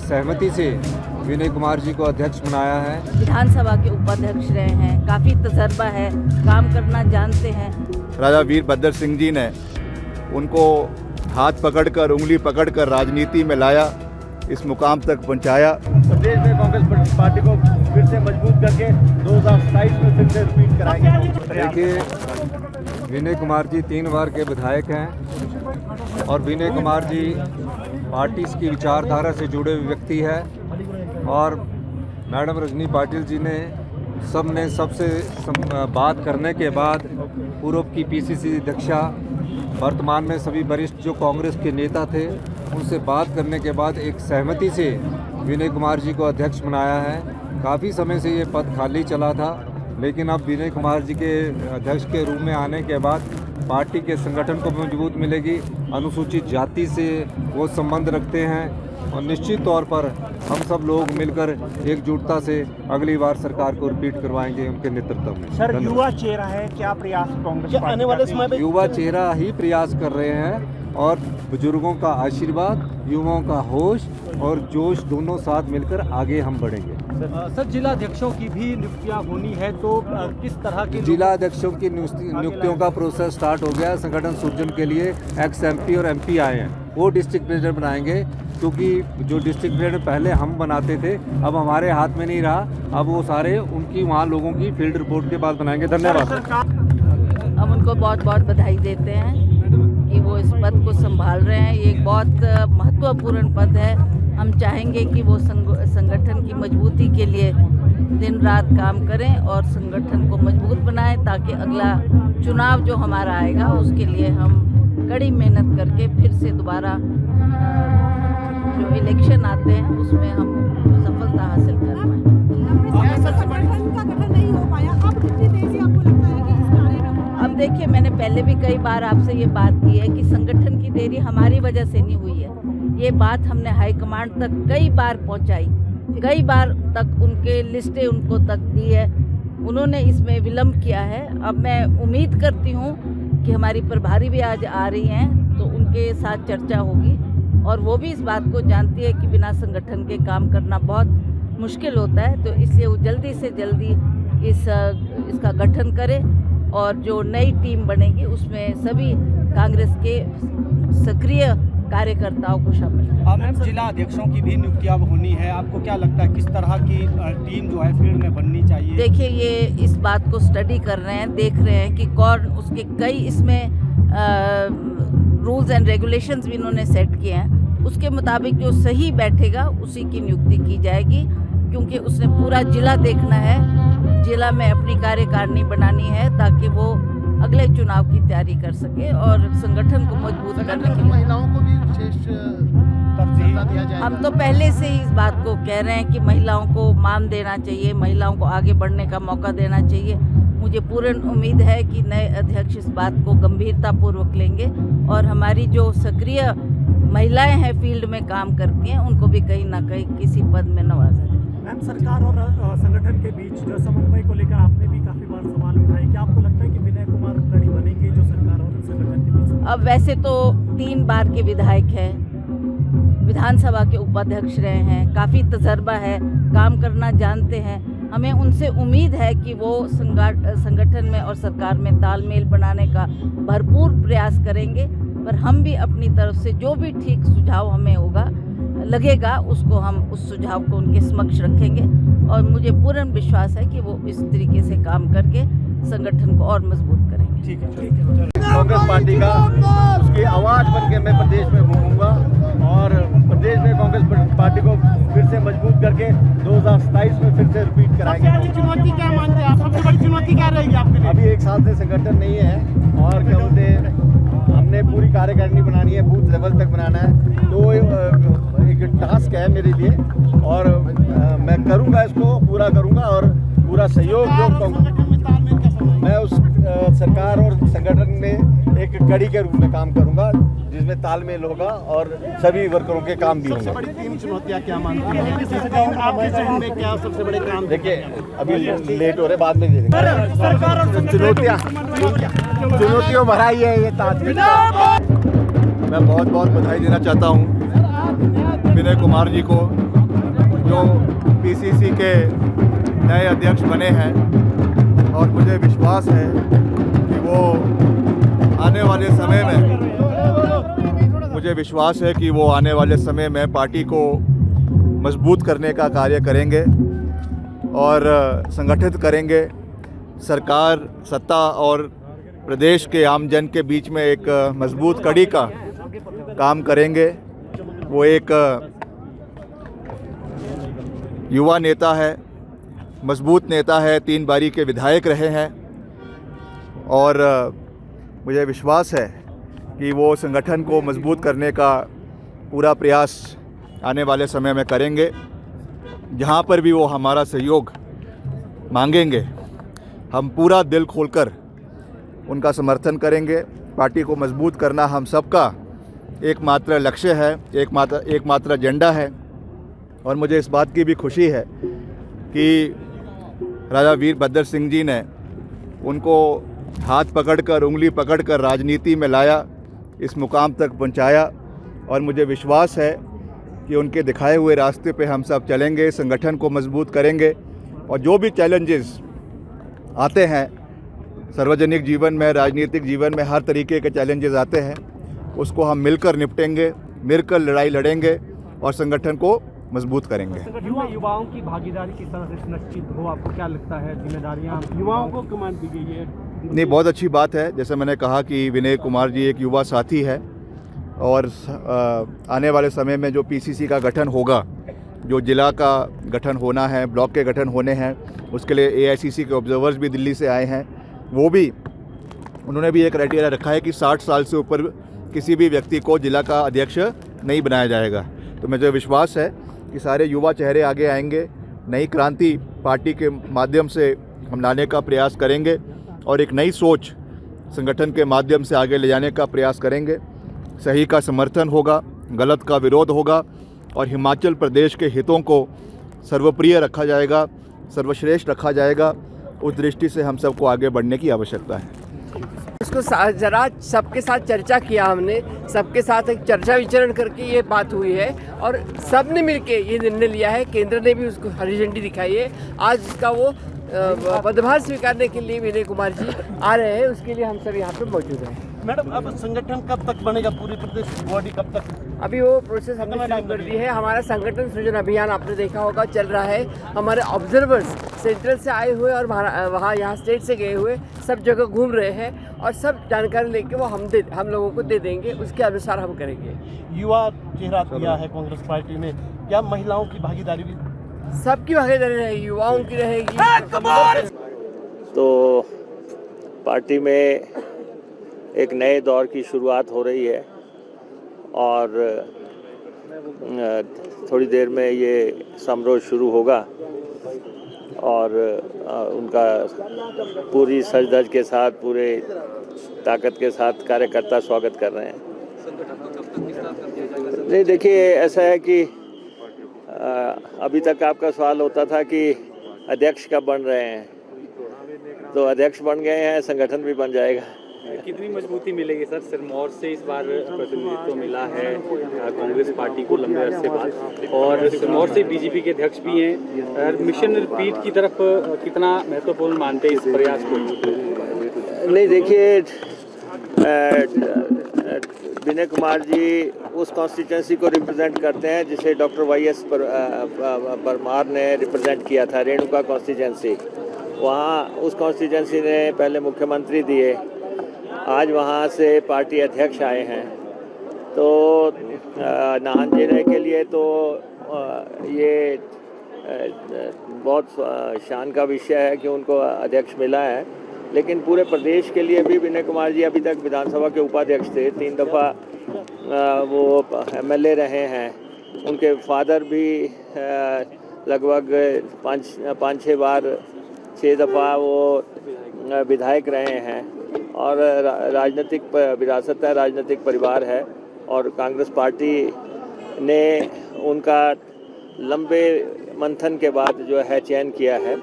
सहमति से विनय कुमार जी को अध्यक्ष बनाया है। विधानसभा के उपाध्यक्ष रहे हैं, काफ़ी तजर्बा है, काम करना जानते हैं। राजा वीरभद्र सिंह जी ने उनको हाथ पकड़कर, उंगली पकड़कर राजनीति में लाया, इस मुकाम तक पहुंचाया। प्रदेश में कांग्रेस पार्टी को फिर से मजबूत करके 2027 में फिर से रिपीट कराएंगे। देखिए, विनय कुमार जी 3 बार के विधायक हैं और विनय कुमार जी पार्टी की विचारधारा से जुड़े हुए व्यक्ति है और मैडम रजनी पाटिल जी ने सबसे बात करने के बाद पूर्व की पीसीसी अध्यक्षा, वर्तमान में सभी वरिष्ठ जो कांग्रेस के नेता थे, उनसे बात करने के बाद एक सहमति से विनय कुमार जी को अध्यक्ष बनाया है। काफ़ी समय से ये पद खाली चला था, लेकिन अब विनय कुमार जी के अध्यक्ष के रूप में आने के बाद पार्टी के संगठन को मजबूत मिलेगी। अनुसूचित जाति से वो संबंध रखते हैं और निश्चित तौर पर हम सब लोग मिलकर एकजुटता से अगली बार सरकार को रिपीट करवाएंगे उनके नेतृत्व में। सर, युवा चेहरा है, क्या प्रयास कांग्रेस आने वाले समय में? युवा चेहरा ही प्रयास कर रहे हैं और बुजुर्गों का आशीर्वाद, युवाओं का होश और जोश दोनों साथ मिलकर आगे हम बढ़ेंगे। सर, जिला अध्यक्षों की भी नियुक्तियां होनी है, तो किस तरह की? जिला अध्यक्षों की नियुक्तियों का प्रोसेस स्टार्ट हो गया। संगठन सृजन के लिए एक्स एमपी और एमपी आए हैं, वो डिस्ट्रिक्ट प्रेसिडेंट बनाएंगे, क्योंकि जो डिस्ट्रिक्ट प्रेसिडेंट पहले हम बनाते थे अब हमारे हाथ में नहीं रहा। अब वो सारे उनकी वहाँ लोगों की फील्ड रिपोर्ट के बाद बनाएंगे। धन्यवाद। हम उनको बहुत बहुत बधाई देते हैं कि वो इस पद को संभाल रहे हैं। ये एक बहुत महत्वपूर्ण पद है। हम चाहेंगे कि वो संगठन की मजबूती के लिए दिन रात काम करें और संगठन को मजबूत बनाएं, ताकि अगला चुनाव जो हमारा आएगा उसके लिए हम कड़ी मेहनत करके फिर से दोबारा जो इलेक्शन आते हैं उसमें हम सफलता हासिल कर पाएं। संगठन का गठन नहीं हो पाया, अब कितनी तेजी आपको लगता है कि इस कार्य में? अब देखिए, मैंने पहले भी कई बार आपसे ये बात की है कि संगठन की देरी हमारी वजह से नहीं हुई है। ये बात हमने हाईकमांड तक कई बार पहुंचाई, कई बार तक उनके लिस्टें उनको तक दी है, उन्होंने इसमें विलम्ब किया है। अब मैं उम्मीद करती हूँ कि हमारी प्रभारी भी आज आ रही हैं, तो उनके साथ चर्चा होगी और वो भी इस बात को जानती है कि बिना संगठन के काम करना बहुत मुश्किल होता है। तो इसलिए वो जल्दी से जल्दी इसका गठन करें और जो नई टीम बनेगी उसमें सभी कांग्रेस के सक्रिय कार्यकर्ताओं को शामिल मैम, जिला अध्यक्षों की भी नियुक्तियां होनी है, आपको क्या लगता है किस तरह की टीम जो है फील्ड में बननी चाहिए? देखिए, ये इस बात को स्टडी कर रहे हैं, देख रहे हैं कि कौन उसके कई इसमें रूल्स एंड रेगुलेशंस भी इन्होंने सेट किए हैं। उसके मुताबिक जो सही बैठेगा उसी की नियुक्ति की जाएगी, क्योंकि उसने पूरा जिला देखना है, जिला में अपनी कार्यकारिणी बनानी है ताकि वो अगले चुनाव की तैयारी कर सके और संगठन को मजबूत करने के लिए महिलाओं को भी विशेष दर्जा दिया जाएगा। हम तो पहले से ही इस बात को कह रहे हैं कि महिलाओं को मान देना चाहिए, महिलाओं को आगे बढ़ने का मौका देना चाहिए। मुझे पूर्ण उम्मीद है कि नए अध्यक्ष इस बात को गंभीरतापूर्वक लेंगे और हमारी जो सक्रिय महिलाएं हैं फील्ड में काम करती हैं उनको भी कहीं ना कहीं किसी पद में नवाजा जाए। मैम, सरकार और संगठन के बीच जो समन्वय को लेकर आपने भी काफी बार सवाल उठाए, क्या आपको लगता है कि विनय कुमार कड़ी बनेंगे जो सरकार और संगठन के बीच? अब वैसे तो 3 बार के विधायक हैं, विधानसभा के उपाध्यक्ष रहे हैं, काफ़ी तजर्बा है, काम करना जानते हैं। हमें उनसे उम्मीद है कि वो संगठन में और सरकार में तालमेल बनाने का भरपूर प्रयास करेंगे, पर हम भी अपनी तरफ से जो भी ठीक सुझाव हमें लगेगा उसको हम उस सुझाव को उनके समक्ष रखेंगे और मुझे पूर्ण विश्वास है कि वो इस तरीके से काम करके संगठन को और मजबूत करेंगे। ठीक है। कांग्रेस पार्टी का उसकी आवाज़ बन के मैं प्रदेश में घूमूंगा और प्रदेश में कांग्रेस पार्टी को फिर से मजबूत करके 2027 में फिर से रिपीट कराएंगे। चुनौती क्या मानते हैं आप? सबसे बड़ी चुनौती क्या रहेगी आपके लिए? अभी एक साल से संगठन नहीं है और क्या बोलते हैं, हमने पूरी कार्यकारिणी बनानी है, बूथ लेवल तक बनाना है, तो एक टास्क है मेरे लिए और मैं करूंगा, इसको पूरा करूंगा और पूरा सहयोग मैं उस सरकार और संगठन में एक कड़ी के रूप में काम करूंगा जिसमें तालमेल होगा और सभी वर्करों के काम भी होंगे। सबसे बड़ी 3 चुनौतियां क्या मानती हैं? आपके जहन में क्या सबसे बड़े काम? देखिए, अभी लेट हो रहे, बाद में दे देंगे। सरकार और चुनौतियों भरा ही है ये ताज। मैं बहुत बहुत बधाई देना चाहता हूँ विनय कुमार जी को, जो पीसीसी के नए अध्यक्ष बने हैं, और मुझे विश्वास है कि वो आने वाले समय में पार्टी को मजबूत करने का कार्य करेंगे और संगठित करेंगे। सरकार, सत्ता और प्रदेश के आम जन के बीच में एक मजबूत कड़ी का काम करेंगे। वो एक युवा नेता है, मजबूत नेता है, 3 बारी के विधायक रहे हैं, और मुझे विश्वास है कि वो संगठन को मजबूत करने का पूरा प्रयास आने वाले समय में करेंगे। जहाँ पर भी वो हमारा सहयोग मांगेंगे, हम पूरा दिल खोलकर उनका समर्थन करेंगे। पार्टी को मजबूत करना हम सबका एकमात्र लक्ष्य है, एकमात्र एजेंडा है। और मुझे इस बात की भी खुशी है कि राजा वीरभद्र सिंह जी ने उनको हाथ पकड़कर, उंगली पकड़कर राजनीति में लाया, इस मुकाम तक पहुंचाया, और मुझे विश्वास है कि उनके दिखाए हुए रास्ते पे हम सब चलेंगे, संगठन को मजबूत करेंगे, और जो भी चैलेंजेस आते हैं सार्वजनिक जीवन में, राजनीतिक जीवन में, हर तरीके के चैलेंजेस आते हैं, उसको हम मिलकर निपटेंगे, मिलकर लड़ाई लड़ेंगे और संगठन को मजबूत करेंगे। युवाओं की भागीदारी किस तरह से सुनिश्चित हो, आपको क्या लगता है? जिम्मेदारियां युवाओं को कमान दी गई है। नहीं, बहुत अच्छी बात है। जैसे मैंने कहा कि विनय कुमार जी एक युवा साथी है, और आने वाले समय में जो पीसीसी का गठन होगा, जो जिला का गठन होना है, ब्लॉक के गठन होने हैं, उसके लिए एआईसीसी के ऑब्जर्वर्स भी दिल्ली से आए हैं। उन्होंने भी एक क्राइटेरिया रखा है कि 60 साल से ऊपर किसी भी व्यक्ति को जिला का अध्यक्ष नहीं बनाया जाएगा। तो मुझे विश्वास है कि सारे युवा चेहरे आगे आएंगे, नई क्रांति पार्टी के माध्यम से हम लाने का प्रयास करेंगे, और एक नई सोच संगठन के माध्यम से आगे ले जाने का प्रयास करेंगे। सही का समर्थन होगा, गलत का विरोध होगा, और हिमाचल प्रदेश के हितों को सर्वप्रिय रखा जाएगा, सर्वश्रेष्ठ रखा जाएगा। उस दृष्टि से हम सबको आगे बढ़ने की आवश्यकता है। इसको जरा सबके साथ चर्चा किया हमने, सबके साथ एक चर्चा विचरण करके ये बात हुई है, और सब ने मिलके ये निर्णय लिया है। केंद्र ने भी उसको हरी झंडी दिखाई है। आज इसका वो पदभार स्वीकारने के लिए विनय कुमार जी आ रहे हैं, उसके लिए हम सब यहाँ पे मौजूद हैं। मैडम, अब संगठन कब तक बनेगा? पूरी प्रदेश बॉडी कब तक? अभी वो प्रोसेस हमने शुरू कर दी है। हमारा संगठन सृजन अभियान आपने देखा होगा चल रहा है। हमारे ऑब्जर्वर्स सेंट्रल से आए हुए और वहाँ यहाँ स्टेट से गए हुए सब जगह घूम रहे हैं, और सब जानकारी लेके वो हम लोगों को दे देंगे, उसके अनुसार हम करेंगे। युवा चेहरा दिया है कांग्रेस पार्टी ने, क्या महिलाओं की भागीदारी भी? सबकी भागीदारी रहेगी, युवाओं की रहेगी। तो पार्टी में एक नए दौर की शुरुआत हो रही है, और थोड़ी देर में ये समारोह शुरू होगा, और उनका पूरी सज-धज के साथ, पूरे ताकत के साथ कार्यकर्ता स्वागत कर रहे हैं। नहीं, देखिए, ऐसा है कि अभी तक आपका सवाल होता था कि अध्यक्ष कब बन रहे हैं, तो अध्यक्ष बन गए हैं, संगठन भी बन जाएगा। कितनी मजबूती मिलेगी सर? सिरमौर से इस बार प्रतिनिधित्व मिला है कांग्रेस पार्टी को लंबे अरसे बाद, और सिरमौर से बीजेपी के अध्यक्ष भी हैं। मिशन रिपीट की तरफ कितना महत्वपूर्ण मानते हैं इस प्रयास को? नहीं, देखिए, विनय कुमार जी उस कॉन्स्टिट्यूंसी को रिप्रेजेंट करते हैं जिसे डॉक्टर वाईएस परमार ने रिप्रेजेंट किया था, रेणुका कॉन्स्टिट्यूंसी। वहाँ उस कॉन्स्टिट्यूंसी ने पहले मुख्यमंत्री दिए, आज वहाँ से पार्टी अध्यक्ष आए हैं। तो नाहन जिले के लिए तो ये बहुत शान का विषय है कि उनको अध्यक्ष मिला है, लेकिन पूरे प्रदेश के लिए भी विनय कुमार जी अभी तक विधानसभा के उपाध्यक्ष थे, 3 दफ़ा वो एमएलए रहे हैं। उनके फादर भी लगभग 5-6 बार 6 दफ़ा वो विधायक रहे हैं, और राजनीतिक विरासत है, राजनीतिक परिवार है, और कांग्रेस पार्टी ने उनका लंबे मंथन के बाद जो है चयन किया है,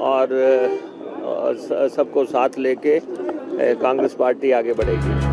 और सबको साथ लेके कांग्रेस पार्टी आगे बढ़ेगी।